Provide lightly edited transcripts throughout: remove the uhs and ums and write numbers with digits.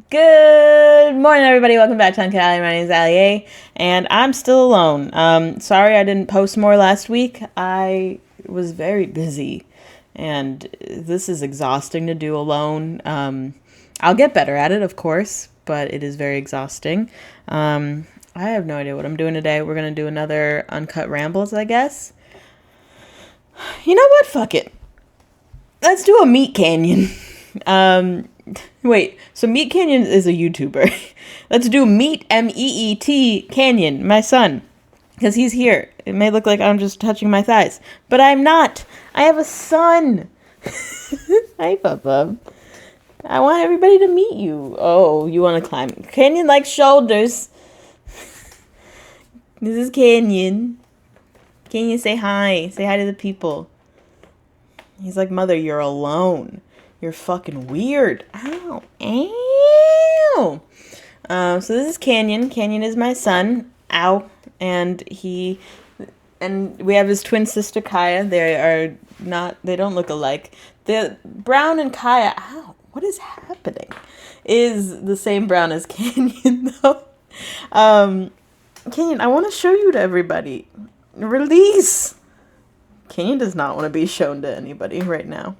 Good morning, everybody. Welcome back to UncutAlly. My name is Allie, and I'm still alone. Sorry I didn't post more last week. I was very busy, and this is exhausting to do alone. I'll get better at it, of course, but it is very exhausting. I have no idea what I'm doing today. We're going to do another Uncut Rambles, I guess. You know what? Fuck it. Let's do a meat canyon. Wait, so Meat Canyon is a YouTuber. Let's do Meat, M-E-E-T, Canyon, my son. Because he's here. It may look like I'm just touching my thighs. But I'm not. I have a son. Hi, Papa. I want everybody to meet you. Oh, you want to climb. Canyon likes shoulders. This is Canyon. Canyon, say hi. Say hi to the people. He's like, Mother, you're alone. You're fucking weird. Ow. Ow. So this is Canyon. Canyon is my son. Ow. And we have his twin sister, Calla. They don't look alike. The Brown and Calla, ow, what is happening? Is the same brown as Canyon, though. Canyon, I want to show you to everybody. Release. Canyon does not want to be shown to anybody right now.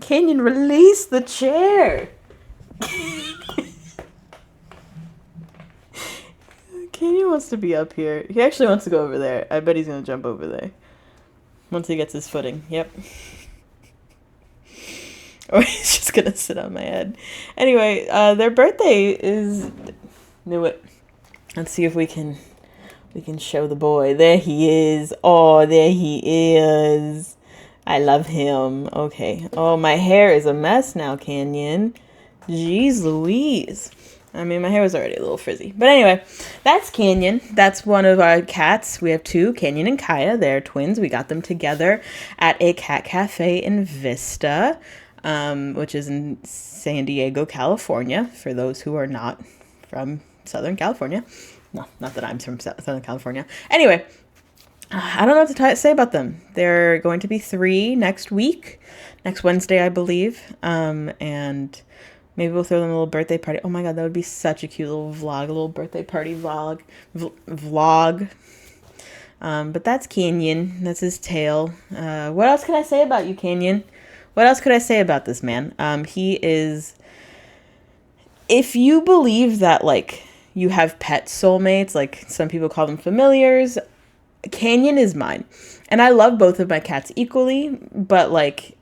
Canyon, release the chair. Canyon wants to be up here. He actually wants to go over there. I bet he's going to jump over there. Once he gets his footing. Yep. Or he's just going to sit on my head. Anyway, their birthday is... Knew it. Let's see if we can show the boy. There he is. Oh, there he is. I love him. Okay. Oh, my hair is a mess now, Canyon. Jeez Louise. I mean, my hair was already a little frizzy. But anyway, that's Canyon. That's one of our cats. We have two, Canyon and Calla. They're twins. We got them together at a cat cafe in Vista, which is in San Diego, California, for those who are not from Southern California. No, not that I'm from Southern California. Anyway, I don't know what to say about them. They're going to be 3 next week, next Wednesday, I believe. And maybe we'll throw them a little birthday party. Oh my God, that would be such a cute little vlog, a little birthday party vlog. But that's Canyon. That's his tail. What else can I say about you, Canyon? What else could I say about this man? He is, if you believe that, like, you have pet soulmates, like some people call them familiars, Canyon is mine. And I love both of my cats equally, but like,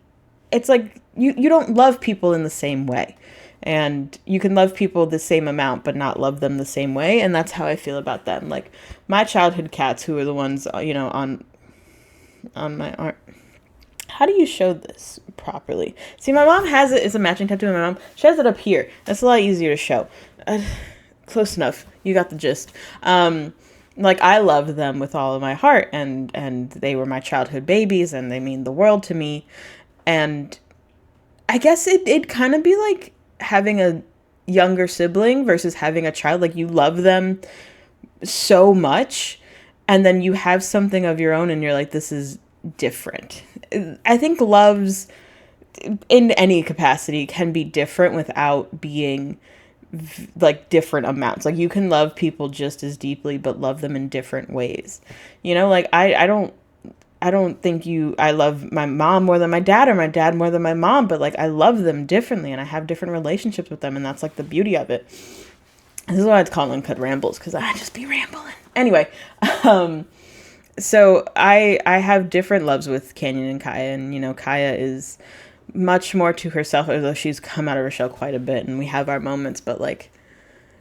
it's like you don't love people in the same way. And you can love people the same amount, but not love them the same way. And that's how I feel about them. Like my childhood cats, who are the ones, on my arm. How do you show this properly? See, my mom has it. It's a matching tattoo of my mom. She has it up here. That's a lot easier to show. Close enough. You got the gist. Like, I love them with all of my heart, and they were my childhood babies, and they mean the world to me. And I guess it'd kind of be like having a younger sibling versus having a child. Like, you love them so much, and then you have something of your own, and you're like, this is different. I think loves, in any capacity, can be different without being like different amounts. Like, you can love people just as deeply but love them in different ways, like I don't think I love my mom more than my dad or my dad more than my mom, but like I love them differently and I have different relationships with them, and that's like the beauty of it. This is why it's called Uncut Rambles, because I just be rambling. Anyway, so I have different loves with Canyon and Calla, and Calla is much more to herself, although she's come out of her shell quite a bit, and we have our moments, but like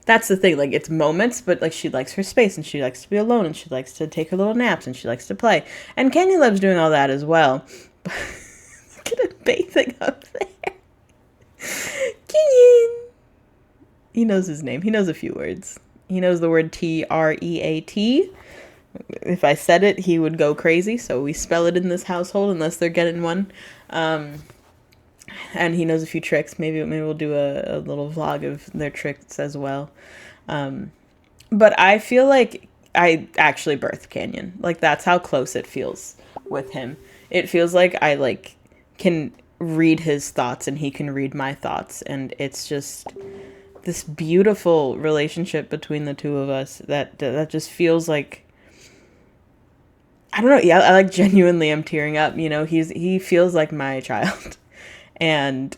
that's the thing, like it's moments, but like she likes her space, and she likes to be alone, and she likes to take her little naps, and she likes to play, and Canyon loves doing all that as well. Look at him bathing up there. Canyon, he knows his name. He knows a few words. He knows the word TREAT. If I said it, he would go crazy, so we spell it in this household unless they're getting one. And he knows a few tricks. Maybe we'll do a little vlog of their tricks as well. But I feel like I actually birthed Canyon. Like, that's how close it feels with him. It feels like I can read his thoughts and he can read my thoughts, and it's just this beautiful relationship between the two of us that just feels like, I don't know. Yeah, I like genuinely am tearing up. He feels like my child. And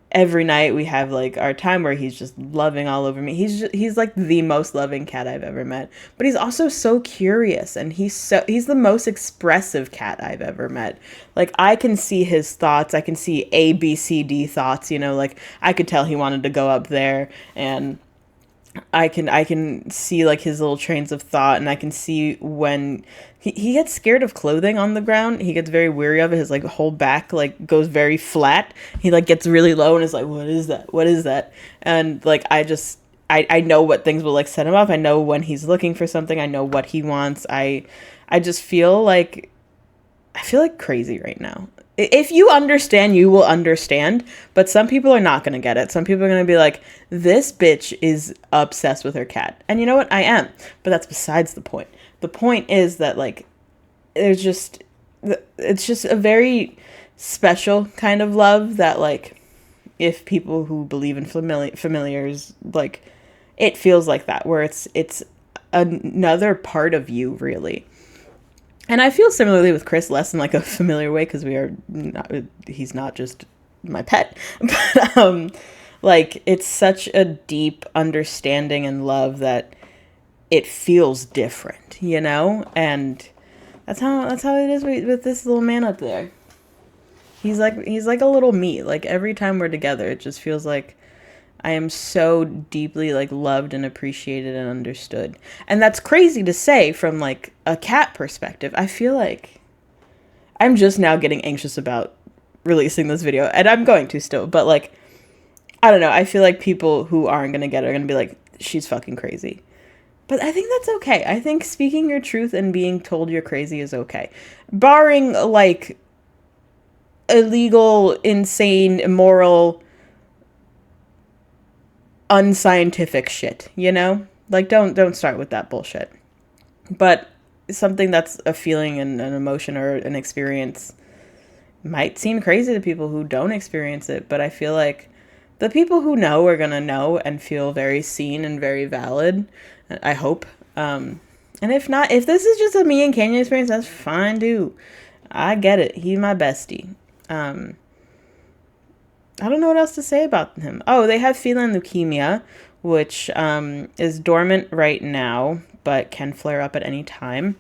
every night we have like our time where he's just loving all over me. He's like the most loving cat I've ever met. But he's also so curious, and he's the most expressive cat I've ever met. Like, I can see his thoughts. I can see A, B, C, D thoughts, like I could tell he wanted to go up there, and I can see like his little trains of thought, and I can see when he gets scared of clothing on the ground. He gets very weary of it. His like whole back like goes very flat. He like gets really low and is like, what is that? What is that? And like I know what things will like set him off. I know when he's looking for something. I know what he wants. I just feel like crazy right now. If you understand, you will understand, but some people are not going to get it. Some people are going to be like, this bitch is obsessed with her cat. And you know what? I am. But that's besides the point. The point is that, like, it's just a very special kind of love that, like, if people who believe in familiars, like, it feels like that, where it's another part of you, really. And I feel similarly with Chris, less in like a familiar way, because he's not just my pet, but like, it's such a deep understanding and love that it feels different, and that's how it is with this little man up there. He's like a little me. Like, every time we're together, it just feels like I am so deeply like loved and appreciated and understood. And that's crazy to say from like a cat perspective. I feel like I'm just now getting anxious about releasing this video, and I'm going to still, but like, I don't know. I feel like people who aren't going to get it are going to be like, she's fucking crazy. But I think that's okay. I think speaking your truth and being told you're crazy is okay. Barring like illegal, insane, immoral, unscientific shit, like, don't start with that bullshit. But something that's a feeling and an emotion or an experience might seem crazy to people who don't experience it, but I feel like the people who know are gonna know and feel very seen and very valid, I hope. And if not, if this is just a me and Canyon experience, that's fine too. I get it. He's my bestie. I don't know what else to say about him. Oh, they have feline leukemia, which is dormant right now, but can flare up at any time.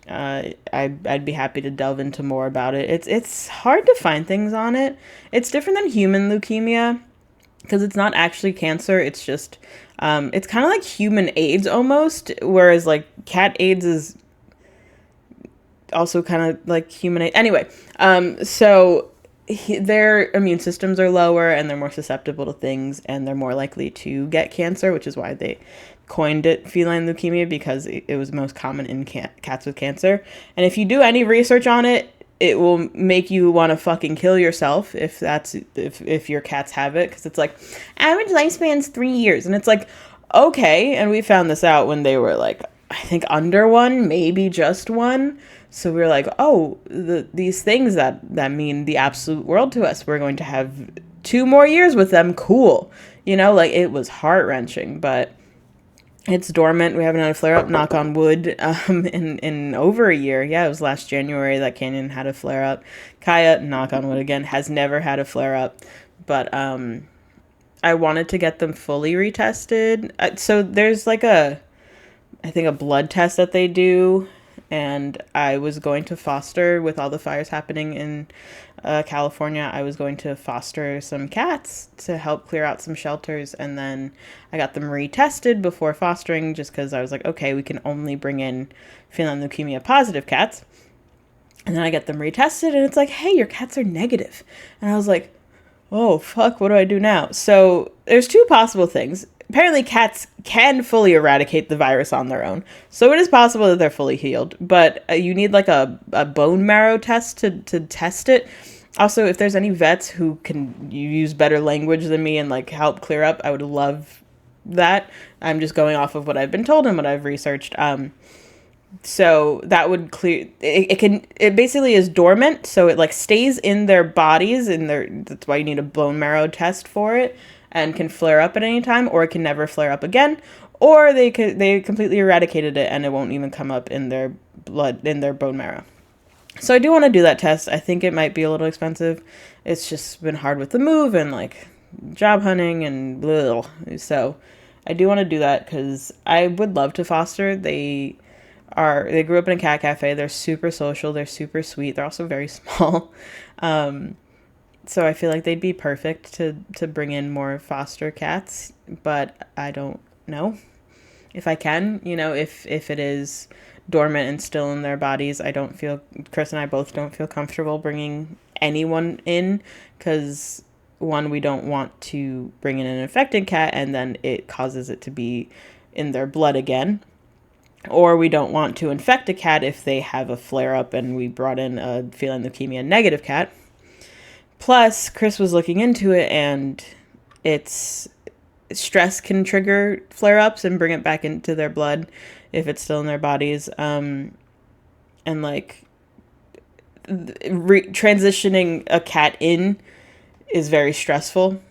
I'd be happy to delve into more about it. It's hard to find things on it. It's different than human leukemia because it's not actually cancer. It's just, it's kind of like human AIDS almost, whereas like cat AIDS is also kind of like human AIDS. Anyway, so their immune systems are lower and they're more susceptible to things, and they're more likely to get cancer, which is why they coined it feline leukemia, because it was most common in cats with cancer. And if you do any research on it, it will make you want to fucking kill yourself if your cats have it, because it's like average lifespan's 3 years, and it's like, okay. And we found this out when they were like, I think under 1, maybe just 1. So we were like, oh, these things that mean the absolute world to us. We're going to have 2 more years with them. Cool. Like, it was heart-wrenching, but it's dormant. We haven't had a flare-up, knock on wood, in over a year. Yeah, it was last January that Canyon had a flare-up. Kaya, knock on wood again, has never had a flare-up. But I wanted to get them fully retested. So there's like I think a blood test that they do, and I was going to foster, with all the fires happening in California, I was going to foster some cats to help clear out some shelters, and then I got them retested before fostering, just because I was like, okay, we can only bring in feline leukemia positive cats. And then I get them retested, and it's like, hey, your cats are negative. And I was like, oh, fuck, what do I do now? So there's 2 possible things. Apparently cats can fully eradicate the virus on their own. So it is possible that they're fully healed. But you need like a bone marrow test to test it. Also, if there's any vets who can use better language than me and like help clear up, I would love that. I'm just going off of what I've been told and what I've researched. So that would clear it basically is dormant, so it like stays in their bodies, that's why you need a bone marrow test for it. and can flare up at any time, or it can never flare up again, or they completely eradicated it and it won't even come up in their blood, in their bone marrow. So I do want to do that test. I think it might be a little expensive. It's just been hard with the move and like job hunting and blah. So I do want to do that because I would love to foster. They grew up in a cat cafe. They're super social. They're super sweet. They're also very small. So I feel like they'd be perfect to bring in more foster cats, but I don't know if I can, if it is dormant and still in their bodies. Chris and I both don't feel comfortable bringing anyone in because one, we don't want to bring in an infected cat and then it causes it to be in their blood again. Or we don't want to infect a cat if they have a flare up and we brought in a feline leukemia negative cat. Plus, Chris was looking into it and it's stress can trigger flare ups and bring it back into their blood if it's still in their bodies. And like transitioning a cat in is very stressful.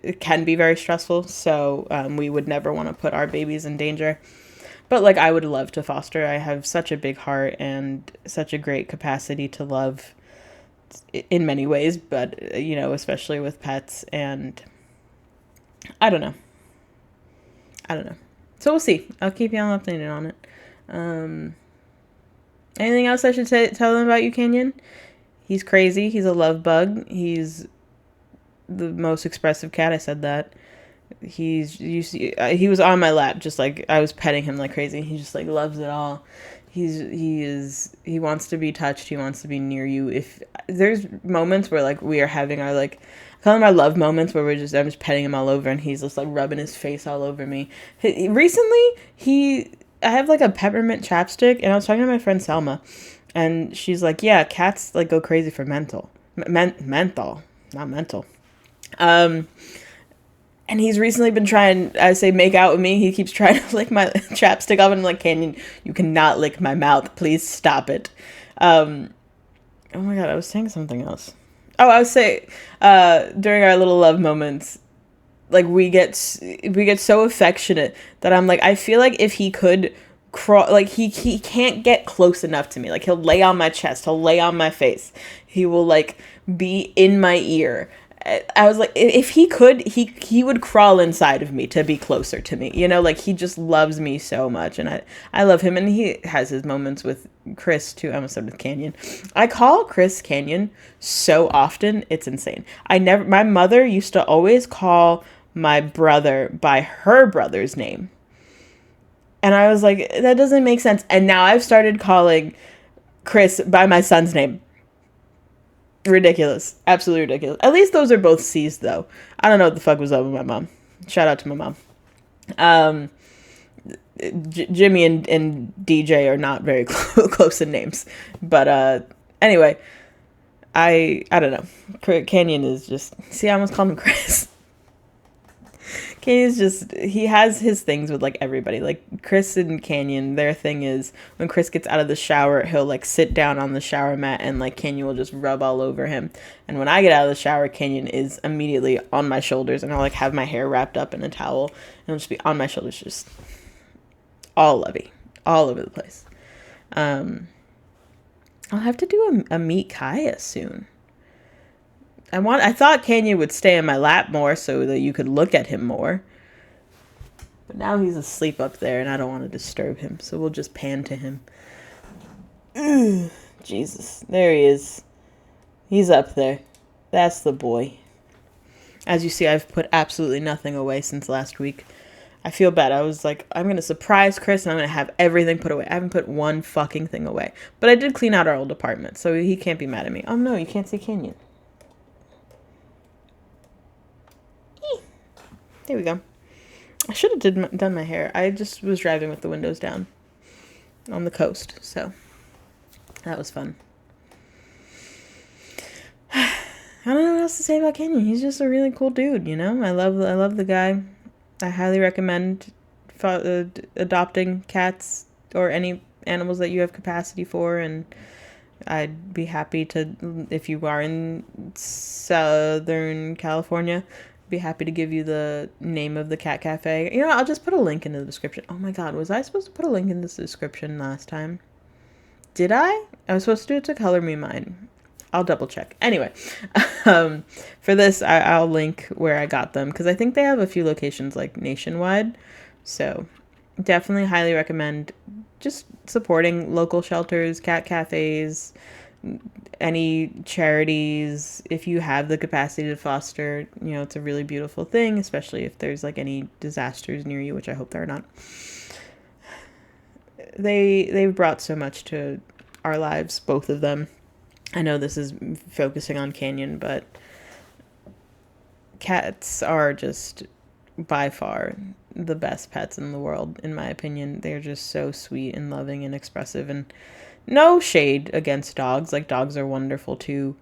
It can be very stressful. So we would never want to put our babies in danger. But like, I would love to foster. I have such a big heart and such a great capacity to love in many ways, but especially with pets. And I don't know. So we'll see. I'll keep y'all updated on it. Anything else I should tell them about you, Canyon? He's crazy. He's a love bug. He's the most expressive cat. I said that. He was on my lap, just like I was petting him like crazy. He just like loves it all. He wants to be touched. He wants to be near you. If there's moments where like we are having our like, I call them our love moments where I'm just petting him all over and he's just like rubbing his face all over me. Recently, I have like a peppermint chapstick and I was talking to my friend Selma and she's like, yeah, cats like go crazy for menthol, not mental. And he's recently been trying, make out with me. He keeps trying to lick my chapstick off and I'm like, Canyon, you cannot lick my mouth. Please stop it. Oh my God, I was saying something else. Oh, I was saying, during our little love moments, like we get so affectionate that I'm like, I feel like if he could crawl, like he can't get close enough to me. Like he'll lay on my chest, he'll lay on my face. He will like be in my ear. I was like, if he could, he would crawl inside of me to be closer to me. Like he just loves me so much. And I love him. And he has his moments with Chris too. I almost said with Canyon. I call Chris Canyon so often. It's insane. My mother used to always call my brother by her brother's name. And I was like, that doesn't make sense. And now I've started calling Chris by my son's name. Ridiculous. Absolutely ridiculous. At least those are both C's, though. I don't know what the fuck was up with my mom. Shout out to my mom. Jimmy and DJ are not very close in names. But anyway, I don't know. Canyon is just... See, I almost called him Chris. Canyon's just... He has his things with, like, everybody. Like, Chris and Canyon, their thing is when Chris gets out of the shower, he'll, like, sit down on the shower mat and, like, Canyon will just rub all over him. And when I get out of the shower, Canyon is immediately on my shoulders and I'll, like, have my hair wrapped up in a towel and he'll just be on my shoulders, just all lovey, all over the place. I'll have to do a meet Kaya soon. I thought Canyon would stay in my lap more so that you could look at him more. But now he's asleep up there and I don't want to disturb him. So we'll just pan to him. Jesus. There he is. He's up there. That's the boy. As you see, I've put absolutely nothing away since last week. I feel bad. I was like, I'm going to surprise Chris and I'm going to have everything put away. I haven't put one fucking thing away. But I did clean out our old apartment, so he can't be mad at me. Oh no, you can't see Canyon. There we go. I should have done my hair. I just was driving with the windows down on the coast, so that was fun. I don't know what else to say about Canyon. He's just a really cool dude, I love the guy. I highly recommend adopting cats or any animals that you have capacity for, and I'd be happy to, if you are in Southern California, be happy to give you the name of the cat cafe. You know, I'll just put a link in the description. Oh my god, was I supposed to put a link in this description last time? Did I? I was supposed to do it to color me mine. I'll double check. Anyway, for this, I'll link where I got them because I think they have a few locations like nationwide. So definitely highly recommend just supporting local shelters, cat cafes, any charities. If you have the capacity to foster, you know, it's a really beautiful thing, especially if there's like any disasters near you, which I hope there are not. They've brought so much to our lives, both of them. I know this is focusing on Canyon, but cats are just by far the best pets in the world, in my opinion. They're just so sweet and loving and expressive, and no shade against dogs. Like, dogs are wonderful too.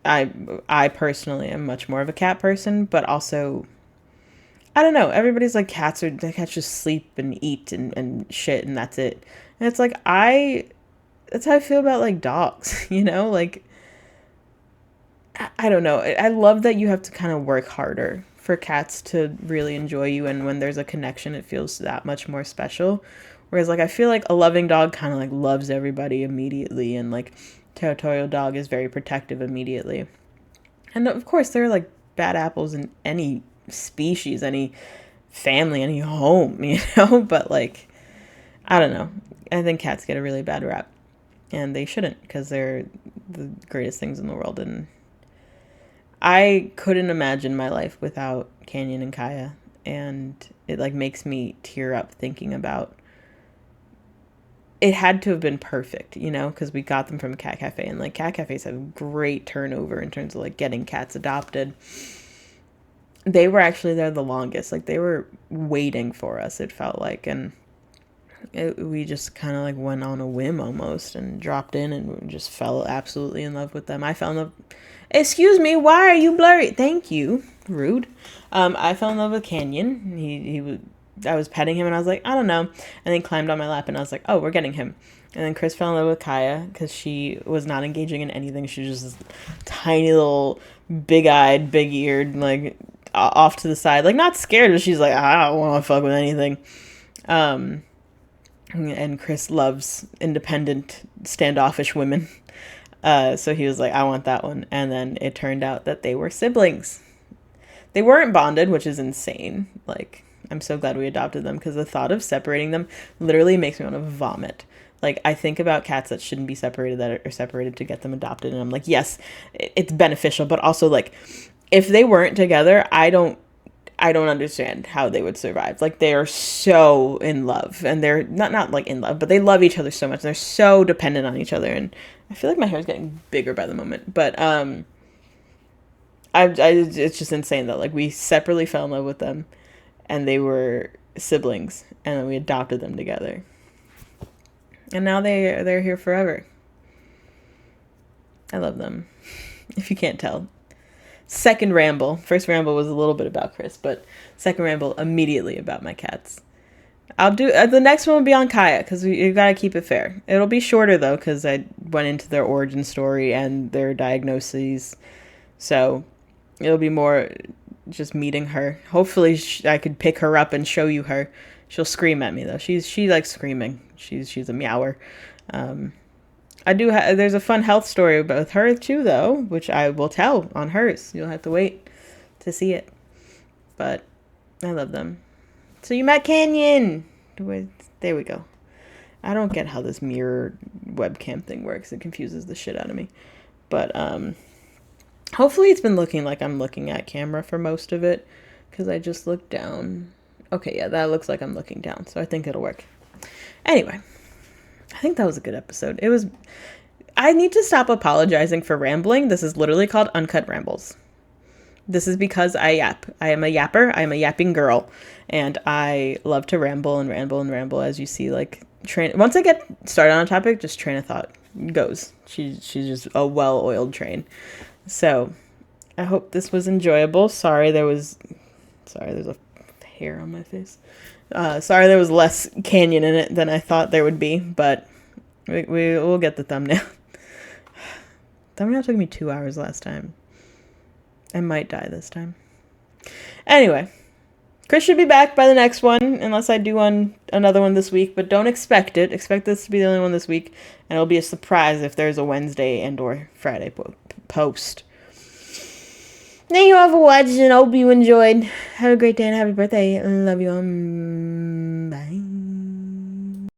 I personally am much more of a cat person, but also, I don't know, everybody's like, cats just sleep and eat and shit, and that's it. And it's like, that's how I feel about like dogs, you know? Like, I don't know. I love that you have to kind of work harder for cats to really enjoy you, and when there's a connection, it feels that much more special. Whereas, like, I feel like a loving dog kind of like loves everybody immediately, and like territorial dog is very protective immediately. And of course, there are like bad apples in any species, any family, any home, you know? But like, I don't know. I think cats get a really bad rap, and they shouldn't, because they're the greatest things in the world. And I couldn't imagine my life without Canyon and Kaya, and it like makes me tear up thinking about it. Had to have been perfect, you know, because we got them from a cat cafe, and like cat cafes have great turnover in terms of like getting cats adopted. They were actually there the longest. Like, they were waiting for us, it felt like, and we just kind of like went on a whim almost and dropped in and just fell absolutely in love with them. I fell in love. Excuse me, why are you blurry? Thank you. Rude. I fell in love with Canyon. He was. I was petting him and I was like, I don't know. And then he climbed on my lap and I was like, oh, we're getting him. And then Chris fell in love with Kaya because she was not engaging in anything. She was just this tiny little big-eyed, big-eared, like off to the side, like not scared, but she's like, I don't want to fuck with anything. And Chris loves independent, standoffish women. So he was like, I want that one. And then it turned out that they were siblings. They weren't bonded, which is insane. Like, I'm so glad we adopted them, because the thought of separating them literally makes me want to vomit. Like, I think about cats that shouldn't be separated, that are separated, to get them adopted. And I'm like, yes, it's beneficial. But also, like, if they weren't together, I don't understand how they would survive. Like, they are so in love, and they're not like in love, but they love each other so much. And they're so dependent on each other. And I feel like my hair is getting bigger by the moment, but it's just insane that like we separately fell in love with them, and they were siblings, and then we adopted them together, and now they're here forever. I love them. If you can't tell. Second ramble. First ramble was a little bit about Chris, but second ramble immediately about my cats. I'll do the next one will be on Kaya, because you gotta keep it fair. It'll be shorter though, because I went into their origin story and their diagnoses, so it'll be more just meeting her. Hopefully, I could pick her up and show you her. She'll scream at me though. She likes screaming. She's a meower. I do. There's a fun health story with her too, though, which I will tell on hers. You'll have to wait to see it. But I love them. So you met Canyon. There we go. I don't get how this mirror webcam thing works. It confuses the shit out of me. But hopefully it's been looking like I'm looking at camera for most of it, because I just looked down. Okay, yeah, that looks like I'm looking down, so I think it'll work. Anyway, I think that was a good episode. I need to stop apologizing for rambling. This is literally called Uncut Rambles. This is because I yap. I am a yapper. I am a yapping girl. And I love to ramble and ramble and ramble, as you see, like, once I get started on a topic, just train of thought goes. She's just a well-oiled train. So I hope this was enjoyable. Sorry, there's a hair on my face. Sorry there was less Canyon in it than I thought there would be, but we'll get the thumbnail. Thumbnail took me 2 hours last time. I might die this time. Anyway, Chris should be back by the next one, unless I do another one this week, but don't expect it. Expect this to be the only one this week, and it'll be a surprise if there's a Wednesday and or Friday post. Thank you all for watching. Hope you enjoyed. Have a great day and happy birthday. Love you all. Bye.